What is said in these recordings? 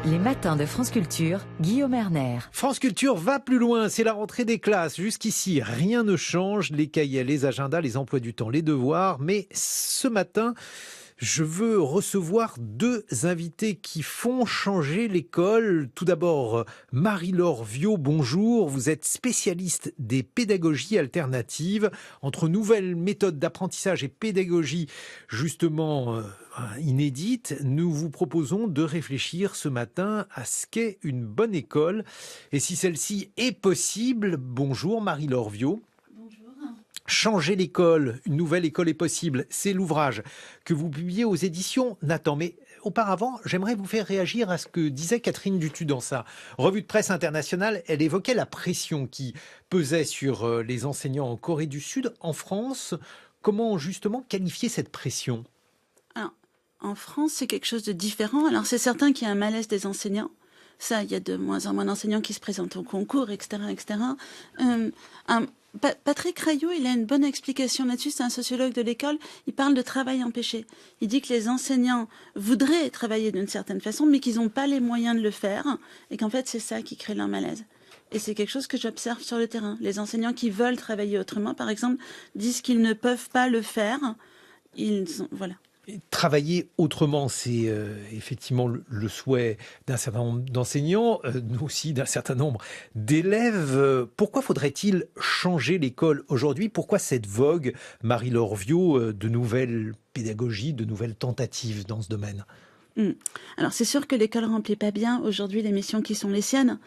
Les matins de France Culture, Guillaume Erner. France Culture va plus loin, c'est la rentrée des classes. Jusqu'ici, rien ne change, les cahiers, les agendas, les emplois du temps, les devoirs. Mais ce matin, je veux recevoir deux invités qui font changer l'école. Tout d'abord, Marie-Laure Viaud, bonjour. Vous êtes spécialiste des pédagogies alternatives. Entre nouvelles méthodes d'apprentissage et pédagogie justement inédites, nous vous proposons de réfléchir ce matin à ce qu'est une bonne école. Et si celle-ci est possible, bonjour Marie-Laure Viaud. Changer l'école, une nouvelle école est possible. C'est l'ouvrage que vous publiez aux éditions Nathan. Mais auparavant, j'aimerais vous faire réagir à ce que disait Catherine Dutu dans sa revue de presse internationale. Elle évoquait la pression qui pesait sur les enseignants en Corée du Sud. En France, comment justement qualifier cette pression ? Alors, en France, c'est quelque chose de différent. Alors, c'est certain qu'il y a un malaise des enseignants. Ça, il y a de moins en moins d'enseignants qui se présentent au concours, etc., etc. Patrick Raillot, il a une bonne explication là-dessus, c'est un sociologue de l'école, il parle de travail empêché. Il dit que les enseignants voudraient travailler d'une certaine façon, mais qu'ils n'ont pas les moyens de le faire, et qu'en fait c'est ça qui crée leur malaise. Et c'est quelque chose que j'observe sur le terrain. Les enseignants qui veulent travailler autrement, par exemple, disent qu'ils ne peuvent pas le faire. Voilà. Travailler autrement, c'est effectivement le souhait d'un certain nombre d'enseignants, nous aussi d'un certain nombre d'élèves. Pourquoi faudrait-il changer l'école aujourd'hui ? Pourquoi cette vogue, Marie-Laure Viaud, de nouvelles pédagogies, de nouvelles tentatives dans ce domaine ? Alors c'est sûr que l'école remplit pas bien aujourd'hui les missions qui sont les siennes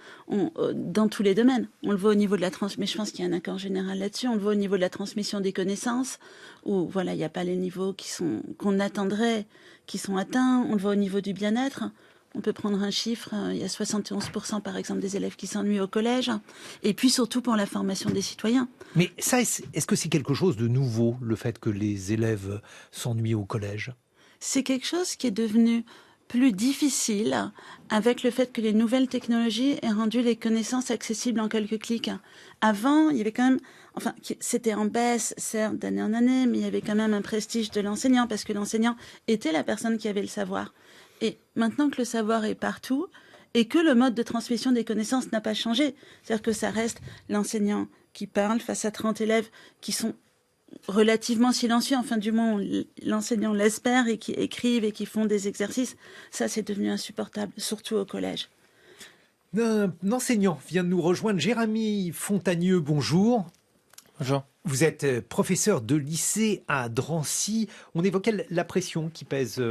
dans tous les domaines. On le voit au niveau de la transmission, mais je pense qu'il y a un accord général là-dessus. On le voit au niveau de la transmission des connaissances, où voilà, il n'y a pas les niveaux qu'on attendrait, qui sont atteints. On le voit au niveau du bien-être. On peut prendre un chiffre, il y a 71% par exemple des élèves qui s'ennuient au collège. Et puis surtout pour la formation des citoyens. Mais ça, est-ce que c'est quelque chose de nouveau, le fait que les élèves s'ennuient au collège ? C'est quelque chose qui est devenu plus difficile avec le fait que les nouvelles technologies aient rendu les connaissances accessibles en quelques clics. Avant, il y avait quand même, c'était en baisse, certes, d'année en année, mais il y avait quand même un prestige de l'enseignant parce que l'enseignant était la personne qui avait le savoir. Et maintenant que le savoir est partout et que le mode de transmission des connaissances n'a pas changé, c'est-à-dire que ça reste l'enseignant qui parle face à 30 élèves qui sont relativement silencieux, enfin du moins l'enseignant l'espère et qui écrivent et qui font des exercices, ça c'est devenu insupportable, surtout au collège. Un enseignant vient de nous rejoindre, Jérémy Fontagneux, bonjour. Bonjour. Vous êtes professeur de lycée à Drancy. On évoquait la pression qui pèse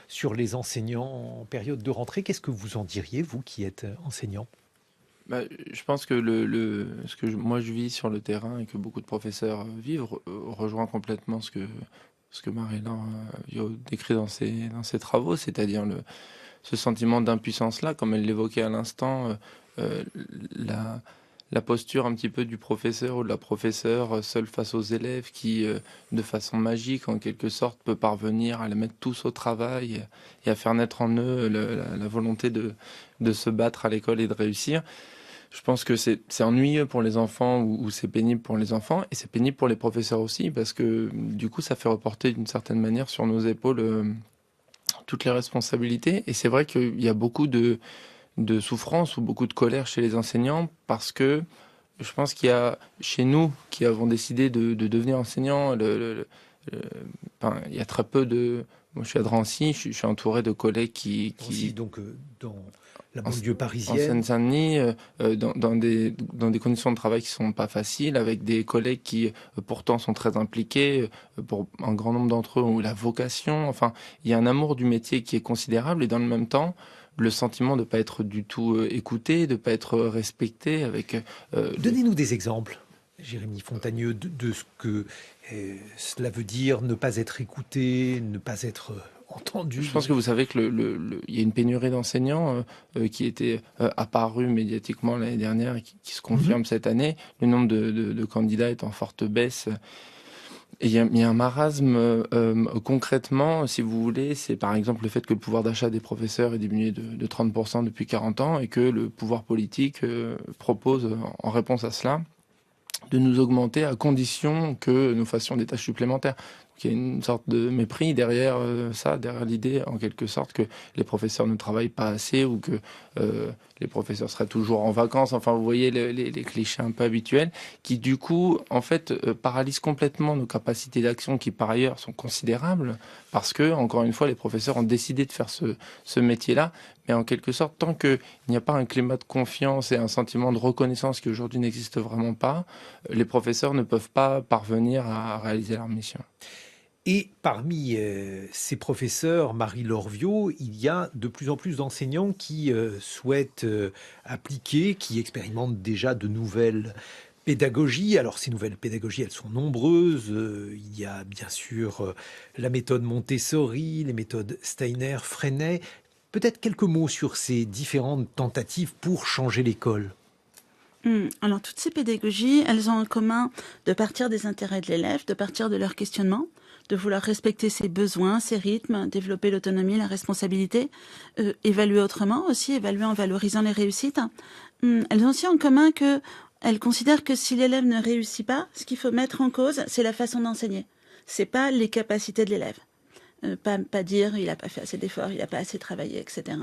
sur les enseignants en période de rentrée. Qu'est-ce que vous en diriez, vous qui êtes enseignant ? Je pense que moi je vis sur le terrain et que beaucoup de professeurs vivent rejoint complètement ce que Marie-Laure décrit dans ses travaux, c'est-à-dire ce sentiment d'impuissance-là, comme elle l'évoquait à l'instant, la posture un petit peu du professeur ou de la professeure seul face aux élèves qui, de façon magique, en quelque sorte, peut parvenir à les mettre tous au travail et à faire naître en eux la volonté de se battre à l'école et de réussir. Je pense que c'est ennuyeux pour les enfants ou c'est pénible pour les enfants et c'est pénible pour les professeurs aussi parce que du coup ça fait reporter d'une certaine manière sur nos épaules toutes les responsabilités et c'est vrai qu'il y a beaucoup de souffrance ou beaucoup de colère chez les enseignants parce que je pense qu'il y a chez nous qui avons décidé de devenir enseignants, il y a très peu de... Moi je suis à Drancy, je suis entouré de collègues qui... Donc dans la banlieue parisienne. En Seine-Saint-Denis, dans des conditions de travail qui sont pas faciles, avec des collègues qui pourtant sont très impliqués, pour un grand nombre d'entre eux ont la vocation. Enfin, il y a un amour du métier qui est considérable et dans le même temps, le sentiment de ne pas être du tout écouté, de ne pas être respecté. Donnez-nous des exemples, Jérémy Fontagneux, de ce que cela veut dire ne pas être écouté, ne pas être entendu. Je pense que vous savez que il y a une pénurie d'enseignants qui était apparue médiatiquement l'année dernière et qui se confirme cette année. Le nombre de candidats est en forte baisse. Et il y a un marasme concrètement, si vous voulez, c'est par exemple le fait que le pouvoir d'achat des professeurs est diminué de 30% depuis 40 ans et que le pouvoir politique propose en réponse à cela de nous augmenter à condition que nous fassions des tâches supplémentaires. Il y a une sorte de mépris derrière ça, derrière l'idée, en quelque sorte, que les professeurs ne travaillent pas assez ou que les professeurs seraient toujours en vacances. Enfin, vous voyez les clichés un peu habituels qui, du coup, en fait, paralysent complètement nos capacités d'action qui, par ailleurs, sont considérables parce que, encore une fois, les professeurs ont décidé de faire ce métier-là. Mais en quelque sorte, tant qu'il n'y a pas un climat de confiance et un sentiment de reconnaissance qui aujourd'hui n'existe vraiment pas, les professeurs ne peuvent pas parvenir à réaliser leur mission. Et parmi ces professeurs, Marie-Laure Viaud, il y a de plus en plus d'enseignants qui souhaitent appliquer, qui expérimentent déjà de nouvelles pédagogies. Alors ces nouvelles pédagogies, elles sont nombreuses. Il y a bien sûr la méthode Montessori, les méthodes Steiner, Freinet. Peut-être quelques mots sur ces différentes tentatives pour changer l'école. Alors, toutes ces pédagogies, elles ont en commun de partir des intérêts de l'élève, de partir de leur questionnement, de vouloir respecter ses besoins, ses rythmes, développer l'autonomie, la responsabilité, évaluer autrement aussi, évaluer en valorisant les réussites. Elles ont aussi en commun qu'elles considèrent que si l'élève ne réussit pas, ce qu'il faut mettre en cause, c'est la façon d'enseigner. C'est pas les capacités de l'élève. Pas dire il n'a pas fait assez d'efforts, il n'a pas assez travaillé, etc.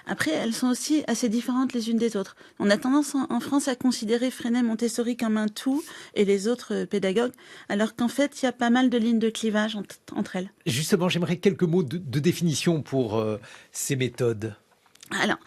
Après, elles sont aussi assez différentes les unes des autres. On a tendance en France à considérer Freinet, Montessori comme un tout et les autres pédagogues, alors qu'en fait, il y a pas mal de lignes de clivage entre elles. Justement, j'aimerais quelques mots de définition pour ces méthodes. Alors,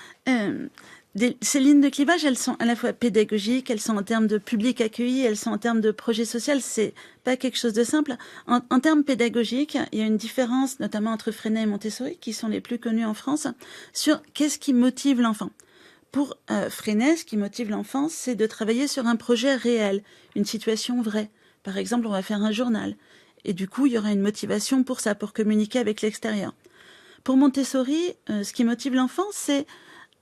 ces lignes de clivage, elles sont à la fois pédagogiques, elles sont en termes de public accueilli, elles sont en termes de projet social. C'est pas quelque chose de simple. En termes pédagogiques, il y a une différence, notamment entre Freinet et Montessori, qui sont les plus connus en France, sur qu'est-ce qui motive l'enfant. Pour Freinet, ce qui motive l'enfant, c'est de travailler sur un projet réel, une situation vraie. Par exemple, on va faire un journal. Et du coup, il y aura une motivation pour ça, pour communiquer avec l'extérieur. Pour Montessori, ce qui motive l'enfant, c'est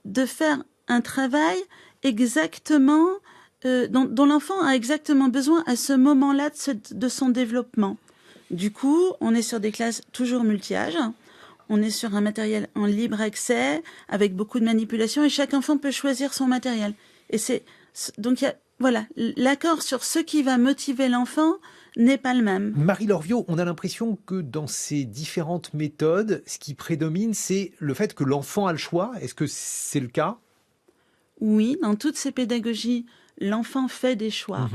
de faire un travail exactement dont l'enfant a exactement besoin à ce moment-là de son développement. Du coup, on est sur des classes toujours multi-âges, on est sur un matériel en libre accès, avec beaucoup de manipulation, et chaque enfant peut choisir son matériel. Et donc voilà, l'accord sur ce qui va motiver l'enfant n'est pas le même. Marie-Laure Viaud, on a l'impression que dans ces différentes méthodes, ce qui prédomine, c'est le fait que l'enfant a le choix. Est-ce que c'est le cas ? Oui, dans toutes ces pédagogies, l'enfant fait des choix.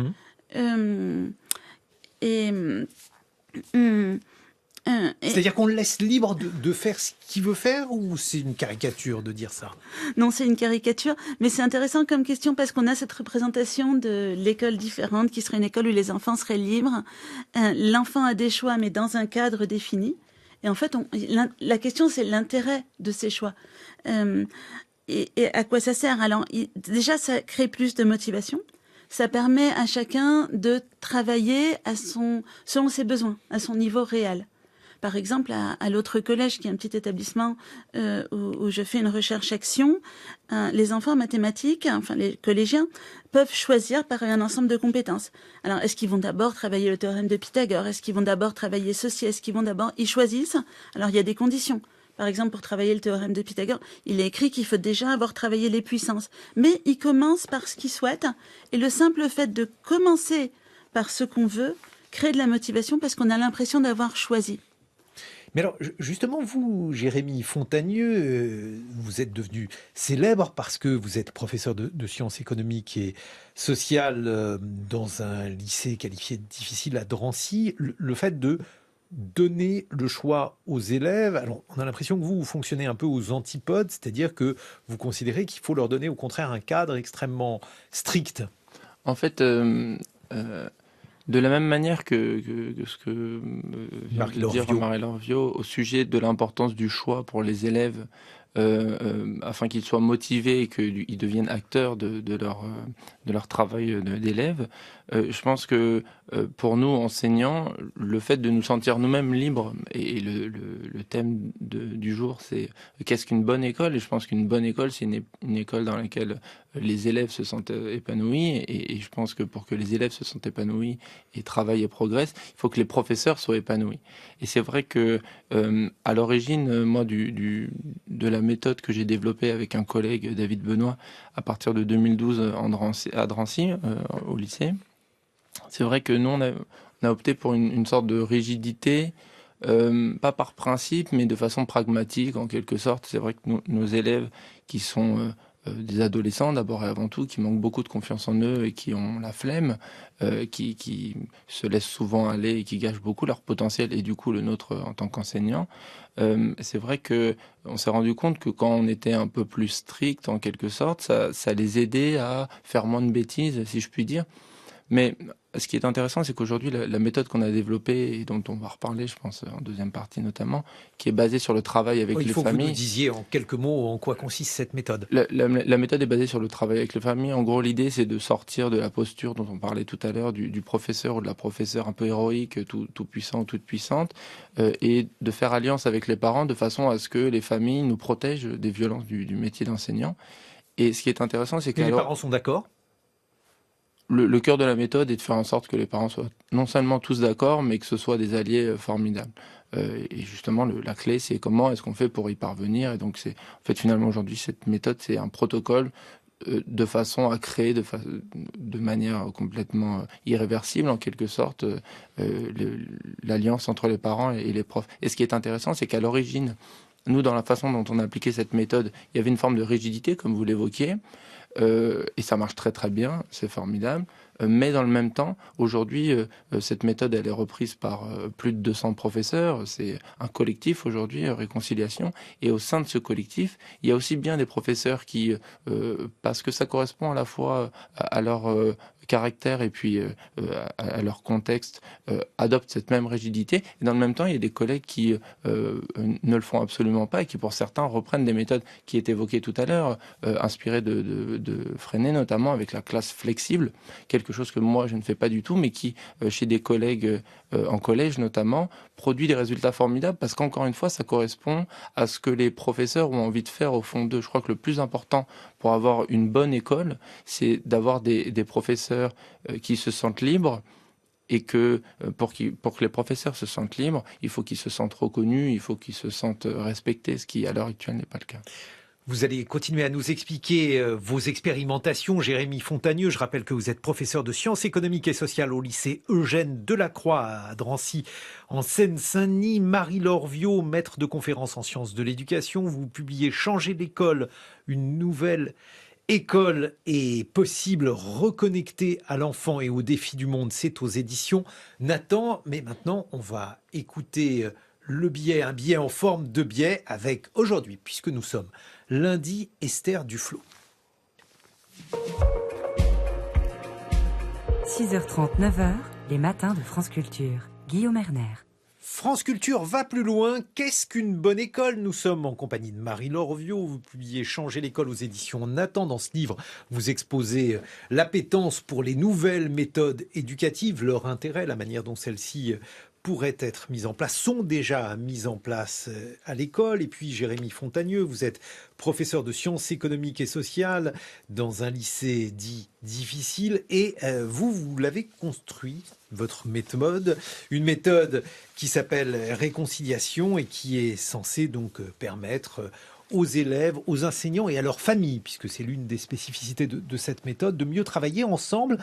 C'est-à-dire qu'on le laisse libre de faire ce qu'il veut faire, ou c'est une caricature de dire ça ? Non, c'est une caricature, mais c'est intéressant comme question parce qu'on a cette représentation de l'école différente qui serait une école où les enfants seraient libres. L'enfant a des choix, mais dans un cadre défini. Et en fait, la question, c'est l'intérêt de ces choix. Et à quoi ça sert ? Alors, déjà, ça crée plus de motivation. Ça permet à chacun de travailler selon ses besoins, à son niveau réel. Par exemple, à l'autre collège, qui est un petit établissement où je fais une recherche-action, les enfants en mathématiques, enfin les collégiens, peuvent choisir par un ensemble de compétences. Alors, est-ce qu'ils vont d'abord travailler le théorème de Pythagore ? Est-ce qu'ils vont d'abord travailler ceci ? Est-ce qu'ils vont d'abord... Ils choisissent. Alors, il y a des conditions. Par exemple, pour travailler le théorème de Pythagore, il est écrit qu'il faut déjà avoir travaillé les puissances. Mais il commence par ce qu'il souhaite. Et le simple fait de commencer par ce qu'on veut crée de la motivation parce qu'on a l'impression d'avoir choisi. Mais alors, justement, vous, Jérémy Fontagneux, vous êtes devenu célèbre parce que vous êtes professeur de sciences économiques et sociales dans un lycée qualifié de difficile à Drancy. Le fait de donner le choix aux élèves, alors on a l'impression que vous fonctionnez un peu aux antipodes, c'est-à-dire que vous considérez qu'il faut leur donner au contraire un cadre extrêmement strict. En fait, de la même manière que ce que vient de dire Marie-Laure Viaud au sujet de l'importance du choix pour les élèves, afin qu'ils soient motivés et qu'ils deviennent acteurs de leur travail d'élève, je pense que pour nous, enseignants, le fait de nous sentir nous-mêmes libres, et le thème du jour, c'est qu'est-ce qu'une bonne école ? Et je pense qu'une bonne école, c'est une école dans laquelle les élèves se sentent épanouis. Et je pense que pour que les élèves se sentent épanouis et travaillent et progressent, il faut que les professeurs soient épanouis. Et c'est vrai que à l'origine, moi, de la méthode que j'ai développée avec un collègue, David Benoît, à partir de 2012 à Drancy, au lycée, c'est vrai que nous, On a opté pour une sorte de rigidité, pas par principe, mais de façon pragmatique, en quelque sorte. C'est vrai que nos élèves qui sont des adolescents, d'abord et avant tout, qui manquent beaucoup de confiance en eux et qui ont la flemme, qui se laissent souvent aller et qui gâchent beaucoup leur potentiel et du coup le nôtre en tant qu'enseignant. C'est vrai que on s'est rendu compte que quand on était un peu plus strict, en quelque sorte, ça les aidait à faire moins de bêtises, si je puis dire. Mais ce qui est intéressant, c'est qu'aujourd'hui, la méthode qu'on a développée et dont on va reparler, je pense, en deuxième partie notamment, qui est basée sur le travail avec Il les faut que vous familles. nous disiez en quelques mots en quoi consiste cette méthode. La méthode est basée sur le travail avec les familles. En gros, l'idée, c'est de sortir de la posture dont on parlait tout à l'heure, du professeur ou de la professeure un peu héroïque, tout puissant ou toute puissante, et de faire alliance avec les parents de façon à ce que les familles nous protègent des violences du métier d'enseignant. Et ce qui est intéressant, c'est que Les parents sont d'accord? le cœur de la méthode est de faire en sorte que les parents soient non seulement tous d'accord, mais que ce soit des alliés formidables. Et justement, la clé, c'est comment est-ce qu'on fait pour y parvenir. Et donc, en fait, finalement, aujourd'hui, cette méthode, c'est un protocole de façon à créer de manière complètement irréversible, en quelque sorte, l'alliance entre les parents et les profs. Et ce qui est intéressant, c'est qu'à l'origine, nous, dans la façon dont on a appliqué cette méthode, il y avait une forme de rigidité, comme vous l'évoquiez. Et ça marche très très bien, c'est formidable. Mais dans le même temps, aujourd'hui, cette méthode, elle est reprise par plus de 200 professeurs. C'est un collectif aujourd'hui, Réconciliation. Et au sein de ce collectif, il y a aussi bien des professeurs qui, parce que ça correspond à la fois à leur caractère et puis à leur contexte, adoptent cette même rigidité. Et dans le même temps, il y a des collègues qui ne le font absolument pas et qui, pour certains, reprennent des méthodes qui étaient évoquées tout à l'heure, inspirées de Freinet, notamment avec la classe flexible, quelque chose que moi je ne fais pas du tout, mais qui, chez des collègues en collège notamment, produit des résultats formidables parce qu'encore une fois, ça correspond à ce que les professeurs ont envie de faire au fond d'eux. Je crois que le plus important pour avoir une bonne école, c'est d'avoir des professeurs qui se sentent libres. Et que pour que les professeurs se sentent libres, il faut qu'ils se sentent reconnus, il faut qu'ils se sentent respectés, ce qui à l'heure actuelle n'est pas le cas. Vous allez continuer à nous expliquer vos expérimentations. Jérémy Fontagneux, je rappelle que vous êtes professeur de sciences économiques et sociales au lycée Eugène Delacroix à Drancy, en Seine-Saint-Denis. Marie-Laure Viaud, maître de conférences en sciences de l'éducation. Vous publiez Changer l'école, une nouvelle école est possible, reconnectée à l'enfant et aux défis du monde. C'est aux éditions Nathan. Mais maintenant, on va écouter le billet, un billet en forme de billet avec aujourd'hui, puisque nous sommes lundi, Esther Duflo. 6h30, 9h, les matins de France Culture. Guillaume Erner. France Culture va plus loin. Qu'est-ce qu'une bonne école? Nous sommes en compagnie de Marie-Laure Viaud. Vous publiez Changer l'école aux éditions Nathan. Dans ce livre, vous exposez l'appétence pour les nouvelles méthodes éducatives, leur intérêt, la manière dont celles-ci pourraient être mises en place, sont déjà mises en place à l'école. Et puis Jérémy Fontagneux, vous êtes professeur de sciences économiques et sociales dans un lycée dit difficile. Et vous l'avez construit, votre méthode, une méthode qui s'appelle Réconciliation et qui est censée donc permettre aux élèves, aux enseignants et à leurs familles, puisque c'est l'une des spécificités de cette méthode, de mieux travailler ensemble.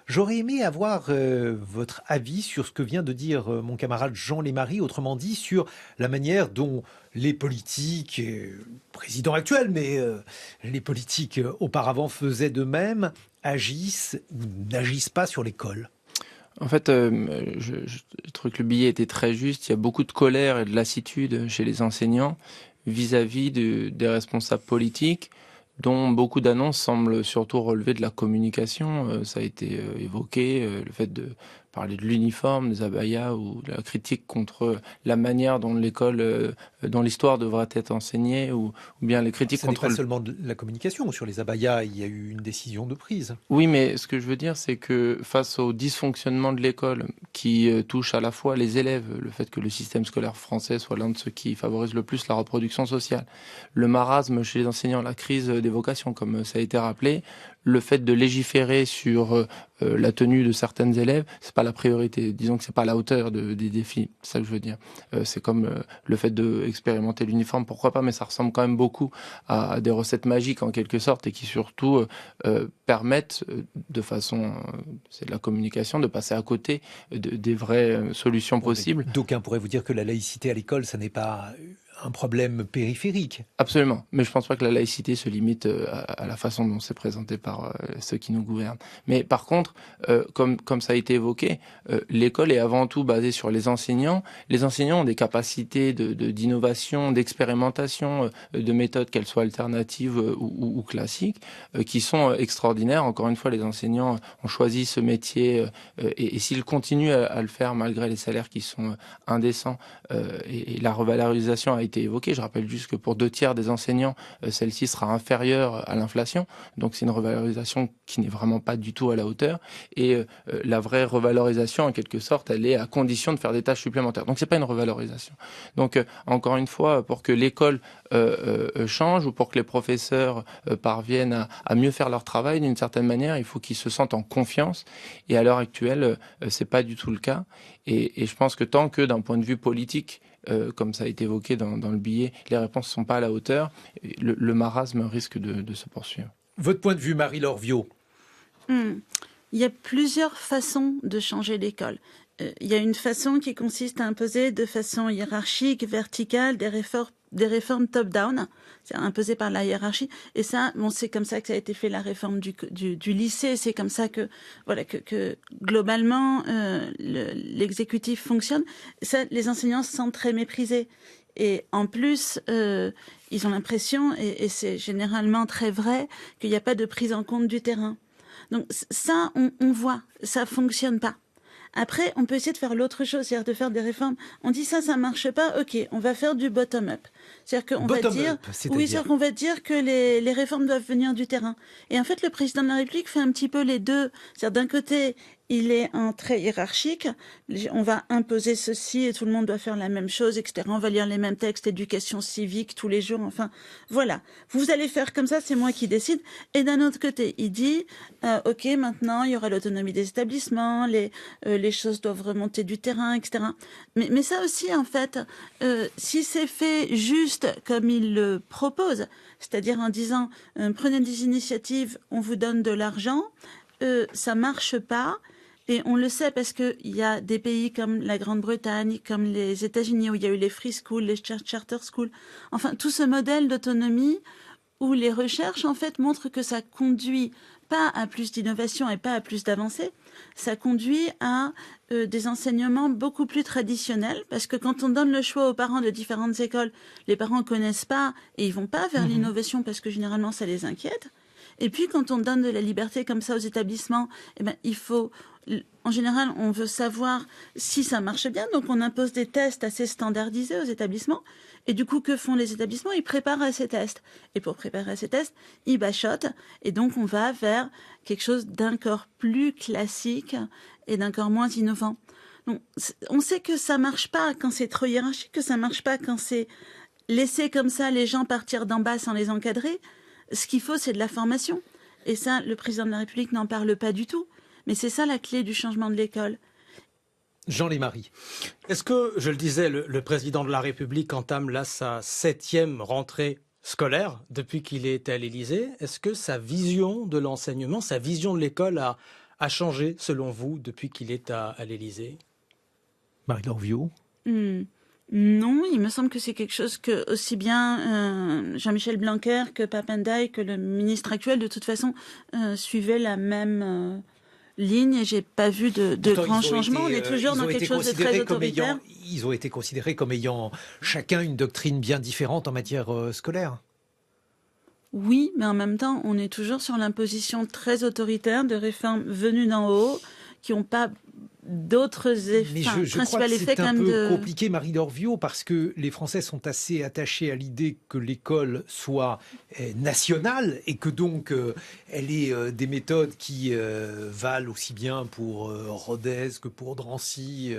J'aurais aimé avoir votre avis sur ce que vient de dire mon camarade Jean Lémarie, autrement dit sur la manière dont les politiques, président actuel, mais les politiques auparavant faisaient de même, agissent ou n'agissent pas sur l'école. En fait, je trouve que le billet était très juste. Il y a beaucoup de colère et de lassitude chez les enseignants vis-à-vis des responsables politiques, dont beaucoup d'annonces semblent surtout relever de la communication. Ça a été évoqué, le fait de parler de l'uniforme, des abayas, ou de la critique contre la manière dont l'école, dont l'histoire devrait être enseignée, ou bien les critiques contre... Ce n'est pas seulement de la communication. Sur les abayas, il y a eu une décision de prise. Oui, mais ce que je veux dire, c'est que face au dysfonctionnement de l'école, qui touche à la fois les élèves, le fait que le système scolaire français soit l'un de ceux qui favorise le plus la reproduction sociale, le marasme chez les enseignants, la crise des vocations, comme ça a été rappelé, le fait de légiférer sur la tenue de certaines élèves, c'est pas la priorité. Disons que c'est pas à la hauteur des défis. C'est ça que je veux dire. C'est comme le fait d'expérimenter l'uniforme, pourquoi pas, mais ça ressemble quand même beaucoup à des recettes magiques en quelque sorte et qui surtout permettent de façon, c'est de la communication, de passer à côté des vraies solutions possibles. D'aucuns pourraient vous dire que la laïcité à l'école, ça n'est pas un problème périphérique. Absolument, mais je pense pas que la laïcité se limite à la façon dont c'est présenté par ceux qui nous gouvernent. Mais par contre, comme ça a été évoqué, l'école est avant tout basée sur les enseignants. Les enseignants ont des capacités d'innovation, d'expérimentation, de méthodes, qu'elles soient alternatives ou classiques, qui sont extraordinaires. Encore une fois, les enseignants ont choisi ce métier et s'ils continuent à le faire malgré les salaires qui sont indécents et la revalorisation a été évoquée. Je rappelle juste que pour 2/3 des enseignants, celle-ci sera inférieure à l'inflation. Donc c'est une revalorisation qui n'est vraiment pas du tout à la hauteur. Et la vraie revalorisation, en quelque sorte, elle est à condition de faire des tâches supplémentaires. Donc c'est pas une revalorisation. Donc encore une fois, pour que l'école change ou pour que les professeurs parviennent à mieux faire leur travail d'une certaine manière, il faut qu'ils se sentent en confiance. Et à l'heure actuelle, c'est pas du tout le cas. Et je pense que tant que d'un point de vue politique, comme ça a été évoqué dans le billet, les réponses ne sont pas à la hauteur, le marasme risque de se poursuivre. Votre point de vue, Marie-Laure Viaud? Il y a plusieurs façons de changer l'école. Il y a une façon qui consiste à imposer de façon hiérarchique, verticale, des réformes top-down, c'est imposé par la hiérarchie. Et ça, bon, c'est comme ça que ça a été fait la réforme du lycée. C'est comme ça que, voilà, que globalement l'exécutif fonctionne. Ça, les enseignants se sentent très méprisés. Et en plus, ils ont l'impression, et c'est généralement très vrai, qu'il n'y a pas de prise en compte du terrain. Donc ça, on voit, ça fonctionne pas. Après, on peut essayer de faire l'autre chose, c'est-à-dire de faire des réformes. On dit ça marche pas, ok, on va faire du bottom-up. C'est-à-dire qu'on va dire, c'est-à-dire qu'on va dire que les réformes doivent venir du terrain. Et en fait, le président de la République fait un petit peu les deux. C'est-à-dire d'un côté, il est un trait hiérarchique. On va imposer ceci et tout le monde doit faire la même chose, etc. On va lire les mêmes textes, éducation civique tous les jours. Enfin, voilà. Vous allez faire comme ça, c'est moi qui décide. Et d'un autre côté, il dit, ok, maintenant il y aura l'autonomie des établissements, les choses doivent remonter du terrain, etc. Mais ça aussi, en fait, si c'est fait juste comme il le propose, c'est-à-dire en disant prenez des initiatives, on vous donne de l'argent, ça marche pas. Et on le sait parce qu'il y a des pays comme la Grande-Bretagne, comme les États-Unis, où il y a eu les free schools, les charter schools. Enfin, tout ce modèle d'autonomie où les recherches, en fait, montrent que ça conduit pas à plus d'innovation et pas à plus d'avancée. Ça conduit à des enseignements beaucoup plus traditionnels, parce que quand on donne le choix aux parents de différentes écoles, les parents connaissent pas et ils vont pas vers l'innovation parce que généralement ça les inquiète. Et puis quand on donne de la liberté comme ça aux établissements, eh ben il faut, en général, on veut savoir si ça marche bien, donc on impose des tests assez standardisés aux établissements. Et du coup, que font les établissements? Ils préparent à ces tests. Et pour préparer à ces tests, ils bachotent. Et donc, on va vers quelque chose d'encore plus classique et d'encore moins innovant. Donc, on sait que ça marche pas quand c'est trop hiérarchique, que ça marche pas quand c'est laisser comme ça les gens partir d'en bas sans les encadrer. Ce qu'il faut, c'est de la formation. Et ça, le président de la République n'en parle pas du tout. Mais c'est ça la clé du changement de l'école. Jean Lémarie. Est-ce que, je le disais, le président de la République entame là sa 7e rentrée scolaire depuis qu'il est à l'Élysée? Est-ce que sa vision de l'enseignement, sa vision de l'école a changé, selon vous, depuis qu'il est à l'Élysée? Marie-Laure Viaud. Non, il me semble que c'est quelque chose que aussi bien Jean-Michel Blanquer que Pap Ndiaye que le ministre actuel, de toute façon, suivaient la même ligne et j'ai pas vu de grands changements. On est toujours dans quelque chose de très autoritaire. Ils ont été considérés comme ayant chacun une doctrine bien différente en matière scolaire. Oui, mais en même temps, on est toujours sur l'imposition très autoritaire de réformes venues d'en haut qui n'ont pas d'autres effets. Mais je crois que c'est un peu compliqué, Marie-Laure Viaud, parce que les Français sont assez attachés à l'idée que l'école soit nationale et que donc elle ait des méthodes qui valent aussi bien pour Rodez que pour Drancy,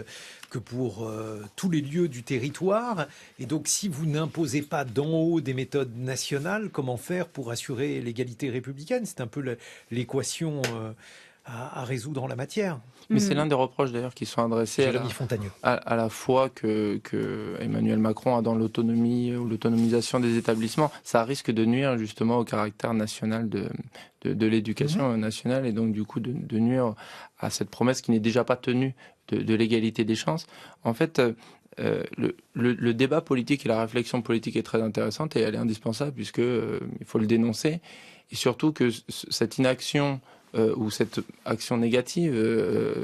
que pour tous les lieux du territoire. Et donc si vous n'imposez pas d'en haut des méthodes nationales, comment faire pour assurer l'égalité républicaine? C'est un peu l'équation à résoudre en la matière. Mais c'est l'un des reproches d'ailleurs qui sont adressés Jérémy Fontagneux. à la fois que Emmanuel Macron a dans l'autonomie ou l'autonomisation des établissements. Ça risque de nuire justement au caractère national de l'éducation nationale et donc du coup de nuire à cette promesse qui n'est déjà pas tenue de l'égalité des chances. En fait, le débat politique et la réflexion politique est très intéressante et elle est indispensable puisque il faut le dénoncer et surtout que cette inaction ou cette action négative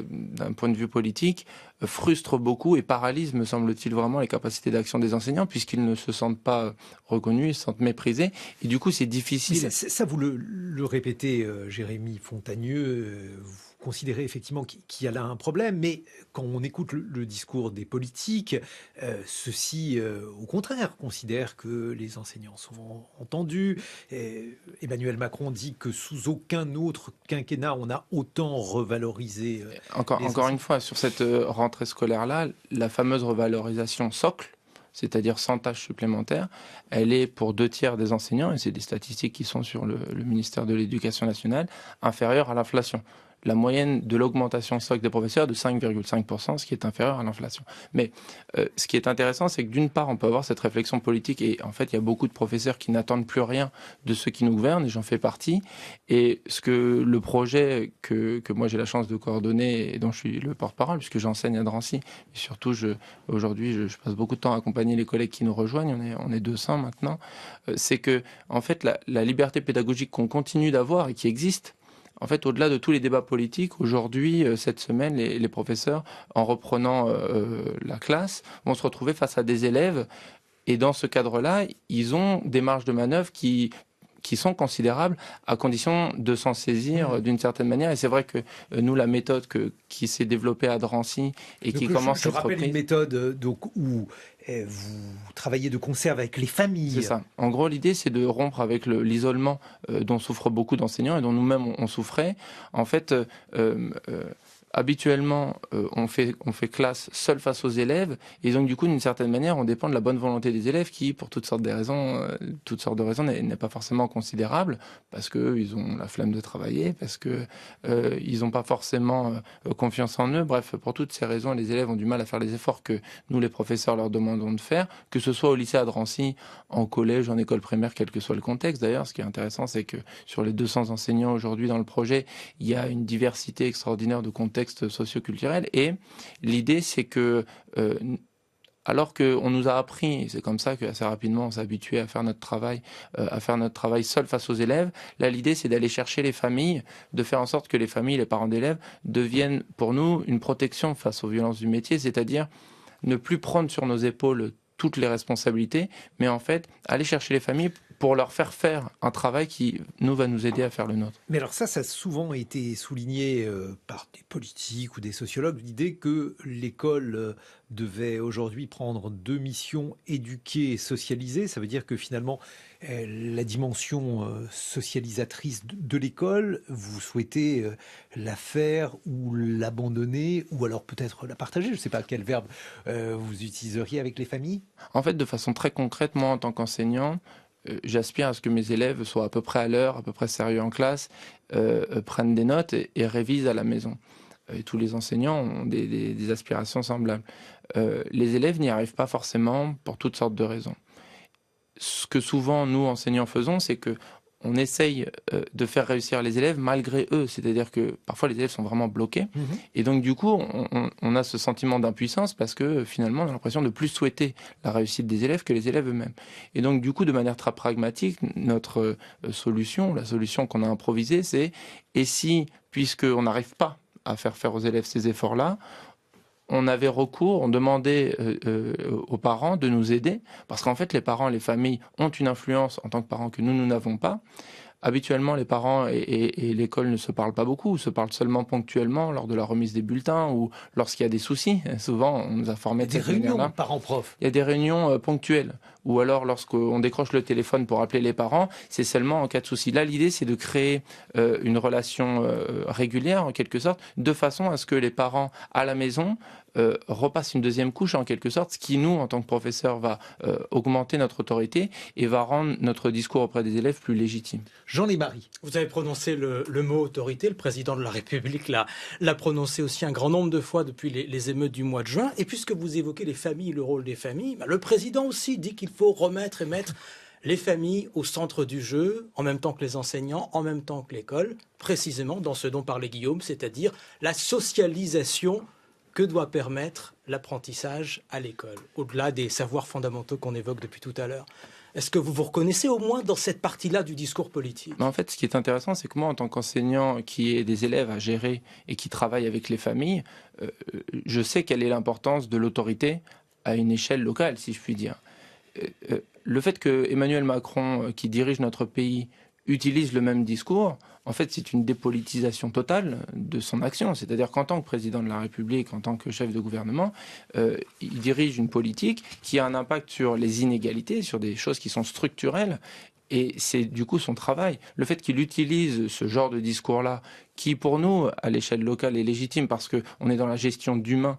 d'un point de vue politique frustre beaucoup et paralyse, me semble-t-il, vraiment les capacités d'action des enseignants puisqu'ils ne se sentent pas reconnus, ils se sentent méprisés et du coup c'est difficile. Ça vous le répétez, Jérémy Fontagneux, vous considérez effectivement qu'il y a là un problème, mais quand on écoute le discours des politiques, ceux-ci, au contraire, considèrent que les enseignants sont entendus. Emmanuel Macron dit que sous aucun autre quinquennat, on a autant revalorisé. Encore une fois, sur cette rentrée scolaire-là, la fameuse revalorisation socle, c'est-à-dire sans tâches supplémentaires, elle est pour 2/3 des enseignants, et c'est des statistiques qui sont sur le ministère de l'Éducation nationale, inférieure à l'inflation. La moyenne de l'augmentation socle des professeurs est de 5,5%, ce qui est inférieur à l'inflation. Mais ce qui est intéressant, c'est que d'une part, on peut avoir cette réflexion politique, et en fait, il y a beaucoup de professeurs qui n'attendent plus rien de ceux qui nous gouvernent, et j'en fais partie. Et ce que le projet que moi j'ai la chance de coordonner, et dont je suis le porte-parole, puisque j'enseigne à Drancy, et surtout, aujourd'hui, je passe beaucoup de temps à accompagner les collègues qui nous rejoignent, on est 200 maintenant, c'est que, en fait, la liberté pédagogique qu'on continue d'avoir et qui existe, en fait, au-delà de tous les débats politiques, aujourd'hui, cette semaine, les professeurs, en reprenant la classe, vont se retrouver face à des élèves. Et dans ce cadre-là, ils ont des marges de manœuvre qui sont considérables à condition de s'en saisir d'une certaine manière. Et c'est vrai que nous, la méthode qui s'est développée à Drancy et qui commence à être reprise... Je rappelle une méthode où vous travaillez de concert avec les familles. C'est ça. En gros, l'idée, c'est de rompre avec l'isolement dont souffrent beaucoup d'enseignants et dont nous-mêmes on souffrait. En fait, habituellement, on fait classe seul face aux élèves, et donc du coup, d'une certaine manière, on dépend de la bonne volonté des élèves qui, pour toutes sortes de raisons, n'est pas forcément considérable, parce qu'ils ont la flemme de travailler, parce que ils n'ont pas forcément confiance en eux. Bref, pour toutes ces raisons, les élèves ont du mal à faire les efforts que nous, les professeurs, leur demandons de faire, que ce soit au lycée à Drancy, en collège, en école primaire, quel que soit le contexte. D'ailleurs, ce qui est intéressant, c'est que sur les 200 enseignants aujourd'hui dans le projet, il y a une diversité extraordinaire de contextes socio-culturel, et l'idée c'est que alors qu'on nous a appris, et c'est comme ça qu'assez rapidement on s'est habitué à faire notre travail seul face aux élèves, là l'idée c'est d'aller chercher les familles, de faire en sorte que les familles, les parents d'élèves deviennent pour nous une protection face aux violences du métier, c'est-à-dire ne plus prendre sur nos épaules toutes les responsabilités, mais en fait aller chercher les familles pour leur faire un travail qui, nous, va nous aider à faire le nôtre. Mais alors ça a souvent été souligné par des politiques ou des sociologues, l'idée que l'école devait aujourd'hui prendre 2 missions, éduquer et socialiser. Ça veut dire que finalement, la dimension socialisatrice de l'école, vous souhaitez la faire ou l'abandonner, ou alors peut-être la partager. Je ne sais pas quel verbe vous utiliseriez avec les familles. En fait, de façon très concrète, moi, en tant qu'enseignant, j'aspire à ce que mes élèves soient à peu près à l'heure, à peu près sérieux en classe, prennent des notes et révisent à la maison. Et tous les enseignants ont des aspirations semblables. Les élèves n'y arrivent pas forcément pour toutes sortes de raisons. Ce que souvent, nous, enseignants, faisons, c'est que on essaye de faire réussir les élèves malgré eux. C'est-à-dire que parfois les élèves sont vraiment bloqués. Et donc du coup, on a ce sentiment d'impuissance parce que finalement, on a l'impression de plus souhaiter la réussite des élèves que les élèves eux-mêmes. Et donc du coup, de manière très pragmatique, notre solution, la solution qu'on a improvisée, c'est et si, puisqu'on n'arrive pas à faire aux élèves ces efforts-là, on avait recours, on demandait aux parents de nous aider, parce qu'en fait, les parents et les familles ont une influence en tant que parents que nous n'avons pas. Habituellement, les parents et l'école ne se parlent pas beaucoup, se parlent seulement ponctuellement lors de la remise des bulletins ou lorsqu'il y a des soucis. Souvent, on nous a formés de cette manière-là. Des réunions parents-profs. Il y a des réunions ponctuelles ou alors lorsqu'on décroche le téléphone pour appeler les parents, c'est seulement en cas de souci. Là, l'idée, c'est de créer une relation régulière, en quelque sorte, de façon à ce que les parents, à la maison, repassent une deuxième couche, en quelque sorte, ce qui, nous, en tant que professeurs, va augmenter notre autorité et va rendre notre discours auprès des élèves plus légitime. Jean Lémarie. Vous avez prononcé le mot autorité, le président de la République l'a prononcé aussi un grand nombre de fois depuis les émeutes du mois de juin. Et puisque vous évoquez les familles, le rôle des familles, le président aussi dit qu'il faut remettre et mettre les familles au centre du jeu, en même temps que les enseignants, en même temps que l'école, précisément dans ce dont parlait Guillaume, c'est-à-dire la socialisation que doit permettre l'apprentissage à l'école, au-delà des savoirs fondamentaux qu'on évoque depuis tout à l'heure. Est-ce que vous vous reconnaissez au moins dans cette partie-là du discours politique ? En fait, ce qui est intéressant, c'est que moi, en tant qu'enseignant qui ai des élèves à gérer et qui travaille avec les familles, je sais quelle est l'importance de l'autorité à une échelle locale, si je puis dire. Le fait que Emmanuel Macron, qui dirige notre pays, utilise le même discours, en fait, c'est une dépolitisation totale de son action. C'est-à-dire qu'en tant que président de la République, en tant que chef de gouvernement, il dirige une politique qui a un impact sur les inégalités, sur des choses qui sont structurelles. Et c'est du coup son travail. Le fait qu'il utilise ce genre de discours-là, qui pour nous, à l'échelle locale, est légitime parce qu'on est dans la gestion d'humains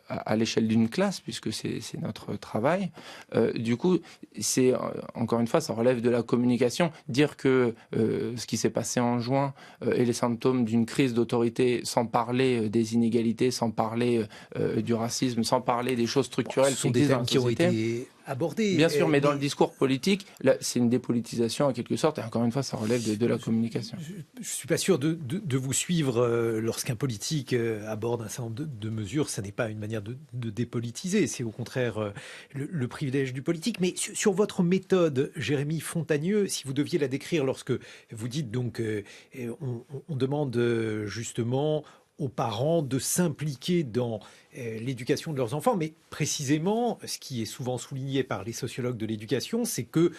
à l'échelle d'une classe, puisque c'est notre travail. Du coup, c'est encore une fois, ça relève de la communication. Dire que ce qui s'est passé en juin est les symptômes d'une crise d'autorité, sans parler des inégalités, sans parler du racisme, sans parler des choses structurelles Ce sont des thèmes qui ont été abordés. Bien sûr, mais dans le discours politique, là, c'est une dépolitisation en quelque sorte. Et encore une fois, ça relève de la communication. Je ne suis pas sûr de vous suivre lorsqu'un politique aborde un certain nombre de mesures. Ça n'est pas une manière de dépolitiser. C'est au contraire le privilège du politique. Mais sur votre méthode, Jérémy Fontagneux, si vous deviez la décrire lorsque vous dites donc on demande justement aux parents de s'impliquer dans l'éducation de leurs enfants, mais précisément, ce qui est souvent souligné par les sociologues de l'éducation, c'est que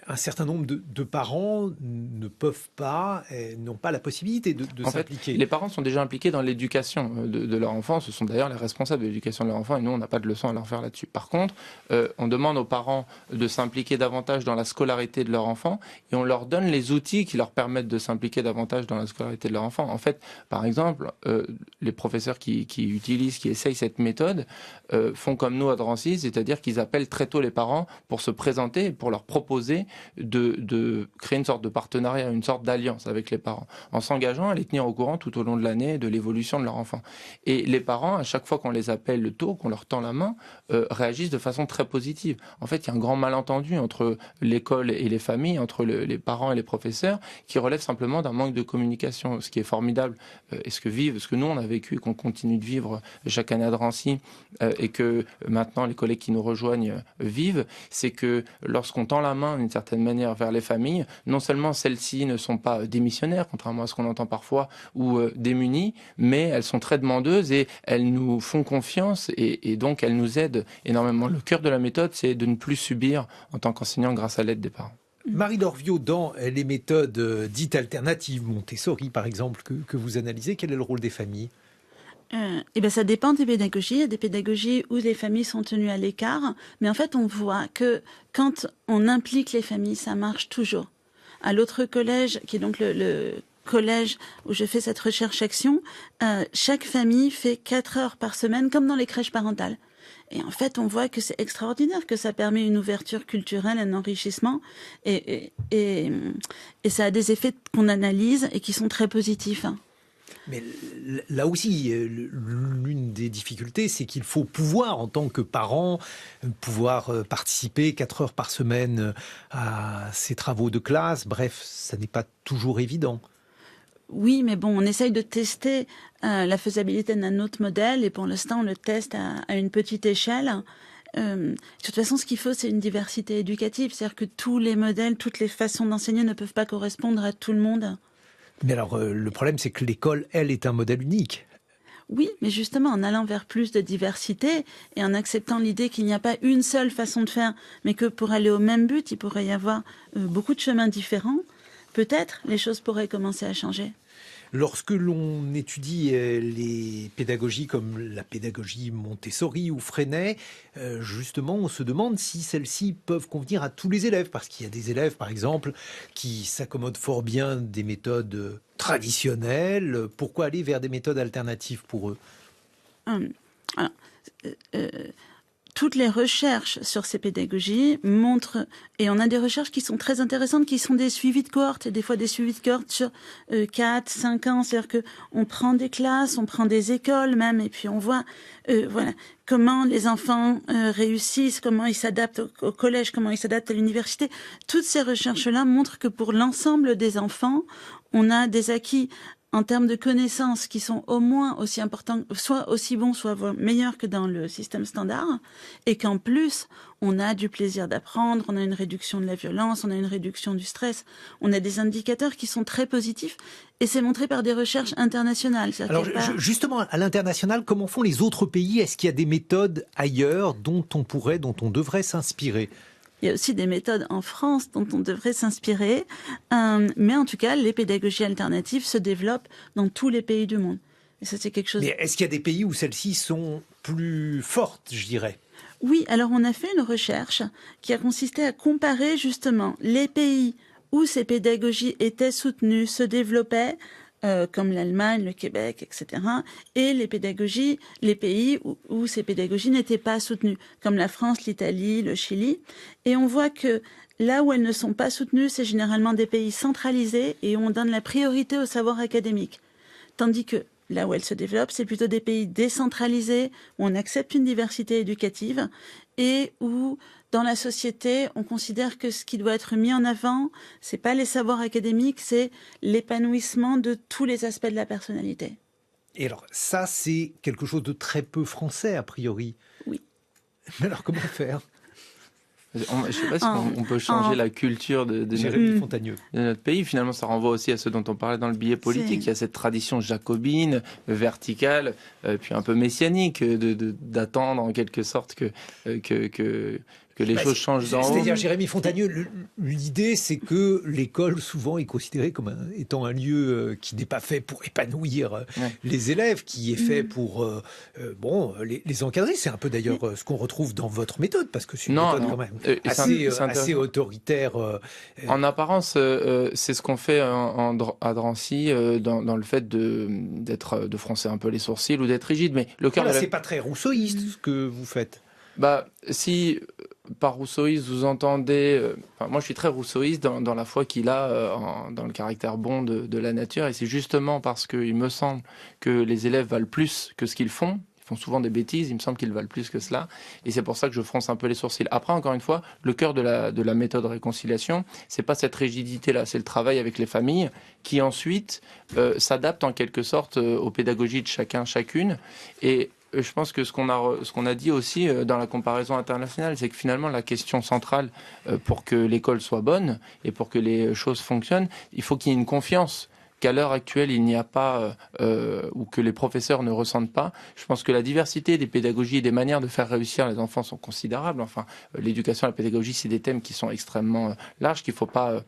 un certain nombre de parents ne peuvent pas, n'ont pas la possibilité de s'impliquer. Les parents sont déjà impliqués dans l'éducation de leur enfant. Ce sont d'ailleurs les responsables de l'éducation de leur enfant et nous, on n'a pas de leçon à leur faire là-dessus. Par contre, on demande aux parents de s'impliquer davantage dans la scolarité de leur enfant et on leur donne les outils qui leur permettent de s'impliquer davantage dans la scolarité de leur enfant. En fait, par exemple, les professeurs qui essayent cette méthode font comme nous à Drancy, c'est-à-dire qu'ils appellent très tôt les parents pour se présenter et pour leur proposer de créer une sorte de partenariat, une sorte d'alliance avec les parents, en s'engageant à les tenir au courant tout au long de l'année de l'évolution de leur enfant. Et les parents, à chaque fois qu'on les appelle tôt, qu'on leur tend la main, réagissent de façon très positive. En fait, il y a un grand malentendu entre l'école et les familles, entre les parents et les professeurs, qui relève simplement d'un manque de communication. Ce qui est formidable, et ce que nous on a vécu et qu'on continue de vivre chaque année à Drancy, et que maintenant les collègues qui nous rejoignent vivent, c'est que lorsqu'on tend la main d'une certaine manière vers les familles, non seulement celles-ci ne sont pas démissionnaires, contrairement à ce qu'on entend parfois, ou démunies, mais elles sont très demandeuses et elles nous font confiance et donc elles nous aident énormément. Le cœur de la méthode, c'est de ne plus subir en tant qu'enseignant grâce à l'aide des parents. Marie Lorviot, dans les méthodes dites alternatives, Montessori par exemple, que vous analysez, quel est le rôle des familles ? Ça dépend des pédagogies. Il y a des pédagogies où les familles sont tenues à l'écart, mais en fait on voit que quand on implique les familles, ça marche toujours. À l'autre collège, qui est donc le collège où je fais cette recherche-action, chaque famille fait 4 heures par semaine, comme dans les crèches parentales. Et en fait, on voit que c'est extraordinaire, que ça permet une ouverture culturelle, un enrichissement, et ça a des effets qu'on analyse et qui sont très positifs. Mais là aussi, l'une des difficultés, c'est qu'il faut pouvoir, en tant que parent, pouvoir participer 4 heures par semaine à ces travaux de classe. Bref, ça n'est pas toujours évident. Oui, mais bon, on essaye de tester la faisabilité d'un autre modèle et pour l'instant, on le teste à une petite échelle. De toute façon, ce qu'il faut, c'est une diversité éducative. C'est-à-dire que tous les modèles, toutes les façons d'enseigner ne peuvent pas correspondre à tout le monde. Mais alors, le problème, c'est que l'école, elle, est un modèle unique. Oui, mais justement, en allant vers plus de diversité et en acceptant l'idée qu'il n'y a pas une seule façon de faire, mais que pour aller au même but, il pourrait y avoir beaucoup de chemins différents, peut-être les choses pourraient commencer à changer. Lorsque l'on étudie les pédagogies comme la pédagogie Montessori ou Freinet, justement, on se demande si celles-ci peuvent convenir à tous les élèves, parce qu'il y a des élèves, par exemple, qui s'accommodent fort bien des méthodes traditionnelles. Pourquoi aller vers des méthodes alternatives pour eux ? Alors, toutes les recherches sur ces pédagogies montrent, et on a des recherches qui sont très intéressantes, qui sont des suivis de cohortes, et des fois des suivis de cohortes sur 4, 5 ans, c'est-à-dire qu'on prend des classes, on prend des écoles même, et puis on voit comment les enfants réussissent, comment ils s'adaptent au collège, comment ils s'adaptent à l'université. Toutes ces recherches-là montrent que pour l'ensemble des enfants, on a des acquis en termes de connaissances qui sont au moins aussi importants, soit aussi bons, soit meilleurs que dans le système standard, et qu'en plus, on a du plaisir d'apprendre, on a une réduction de la violence, on a une réduction du stress, on a des indicateurs qui sont très positifs, et c'est montré par des recherches internationales. Alors justement, à l'international, comment font les autres pays ? Est-ce qu'il y a des méthodes ailleurs dont on devrait s'inspirer ? Il y a aussi des méthodes en France dont on devrait s'inspirer, mais en tout cas, les pédagogies alternatives se développent dans tous les pays du monde. Et ça, c'est quelque chose. Mais est-ce qu'il y a des pays où celles-ci sont plus fortes, je dirais ? Oui, alors on a fait une recherche qui a consisté à comparer justement les pays où ces pédagogies étaient soutenues, se développaient, comme l'Allemagne, le Québec, etc., et les pays où ces pédagogies n'étaient pas soutenues, comme la France, l'Italie, le Chili. Et on voit que là où elles ne sont pas soutenues, c'est généralement des pays centralisés et où on donne la priorité au savoir académique. Tandis que là où elles se développent, c'est plutôt des pays décentralisés, où on accepte une diversité éducative et où dans la société, on considère que ce qui doit être mis en avant, c'est pas les savoirs académiques, c'est l'épanouissement de tous les aspects de la personnalité. Et alors, ça, c'est quelque chose de très peu français, a priori. Oui. Mais alors, comment faire ? Je ne sais pas si on peut changer la culture de Jérémy Fontagneux. De notre pays. Finalement, ça renvoie aussi à ce dont on parlait dans le billet politique. Il y a cette tradition jacobine, verticale, puis un peu messianique, d'attendre en quelque sorte que les choses changent d'en haut. C'est-à-dire, Jérémy Fontagneux, l'idée, c'est que l'école, souvent, est considérée comme étant un lieu qui n'est pas fait pour épanouir les élèves, qui est fait pour les encadrer. C'est un peu d'ailleurs ce qu'on retrouve dans votre méthode, parce que c'est une méthode quand même assez autoritaire. En apparence, c'est ce qu'on fait à Drancy, dans le fait de froncer un peu les sourcils ou d'être rigide. Mais le cœur c'est pas très rousseauiste ce que vous faites. Si par rousseauiste vous entendez... moi je suis très rousseauiste dans la foi qu'il a dans le caractère bon de la nature, et c'est justement parce qu'il me semble que les élèves valent plus que ce qu'ils font. Ils font souvent des bêtises, il me semble qu'ils valent plus que cela, et c'est pour ça que je fronce un peu les sourcils. Après, encore une fois, le cœur de la méthode réconciliation, c'est pas cette rigidité-là, c'est le travail avec les familles qui ensuite s'adaptent en quelque sorte aux pédagogies de chacun, chacune, et je pense que ce qu'on a dit aussi dans la comparaison internationale, c'est que finalement la question centrale pour que l'école soit bonne et pour que les choses fonctionnent, il faut qu'il y ait une confiance qu'à l'heure actuelle il n'y a pas ou que les professeurs ne ressentent pas. Je pense que la diversité des pédagogies et des manières de faire réussir les enfants sont considérables. Enfin, l'éducation et la pédagogie, c'est des thèmes qui sont extrêmement larges, qu'il ne faut pas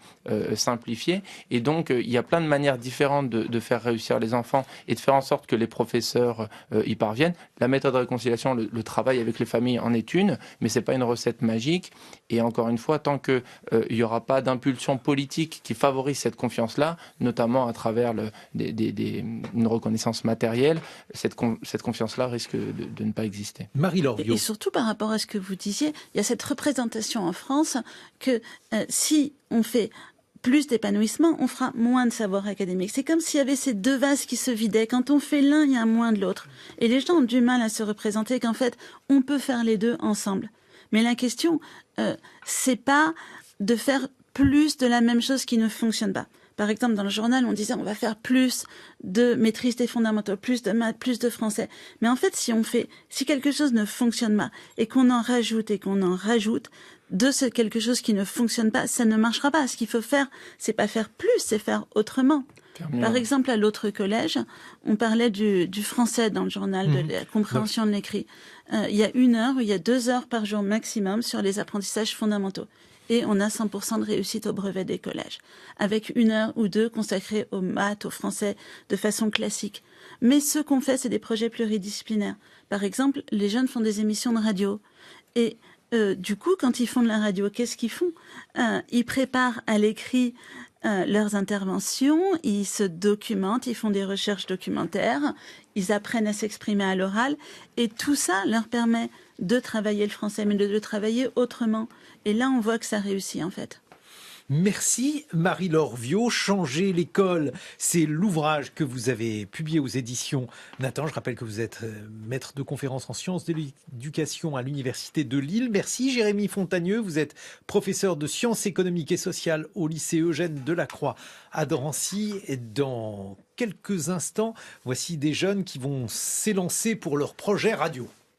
simplifier. Et donc, il y a plein de manières différentes de faire réussir les enfants et de faire en sorte que les professeurs y parviennent. La méthode de réconciliation, le travail avec les familles en est une, mais c'est pas une recette magique. Et encore une fois, tant qu'il n'y aura pas d'impulsion politique qui favorise cette confiance-là, notamment à travers une reconnaissance matérielle, cette confiance-là risque de ne pas exister. Marie-Laure Viaud. Et surtout par rapport à ce que vous disiez, il y a cette représentation en France que si on fait plus d'épanouissement, on fera moins de savoir académique. C'est comme s'il y avait ces deux vases qui se vidaient. Quand on fait l'un, il y a moins de l'autre. Et les gens ont du mal à se représenter qu'en fait, on peut faire les deux ensemble. Mais la question, c'est pas de faire plus de la même chose qui ne fonctionne pas. Par exemple, dans le journal, on disait on va faire plus de maîtrise des fondamentaux, plus de maths, plus de français. Mais en fait, si quelque chose ne fonctionne pas et qu'on en rajoute de ce quelque chose qui ne fonctionne pas, ça ne marchera pas. Ce qu'il faut faire, c'est pas faire plus, c'est faire autrement. Par exemple, à l'autre collège, on parlait du français dans le journal, de la compréhension de l'écrit. Il y a 1 heure ou il y a 2 heures par jour maximum sur les apprentissages fondamentaux. et on a 100% de réussite au brevet des collèges, avec 1 heure ou 2 consacrées aux maths, au français, de façon classique. Mais ce qu'on fait, c'est des projets pluridisciplinaires. Par exemple, les jeunes font des émissions de radio. Et du coup, quand ils font de la radio, qu'est-ce qu'ils font? Ils préparent à l'écrit leurs interventions, ils se documentent, ils font des recherches documentaires, ils apprennent à s'exprimer à l'oral, et tout ça leur permet de travailler le français, mais de le travailler autrement. Et là, on voit que ça réussit, en fait. Merci Marie-Laure Viaud. Changer l'école, c'est l'ouvrage que vous avez publié aux éditions Nathan. Je rappelle que vous êtes maître de conférences en sciences de l'éducation à l'Université de Lille. Merci Jérémy Fontagneux. Vous êtes professeur de sciences économiques et sociales au lycée Eugène Delacroix à Drancy. Et dans quelques instants, voici des jeunes qui vont s'élancer pour leur projet radio.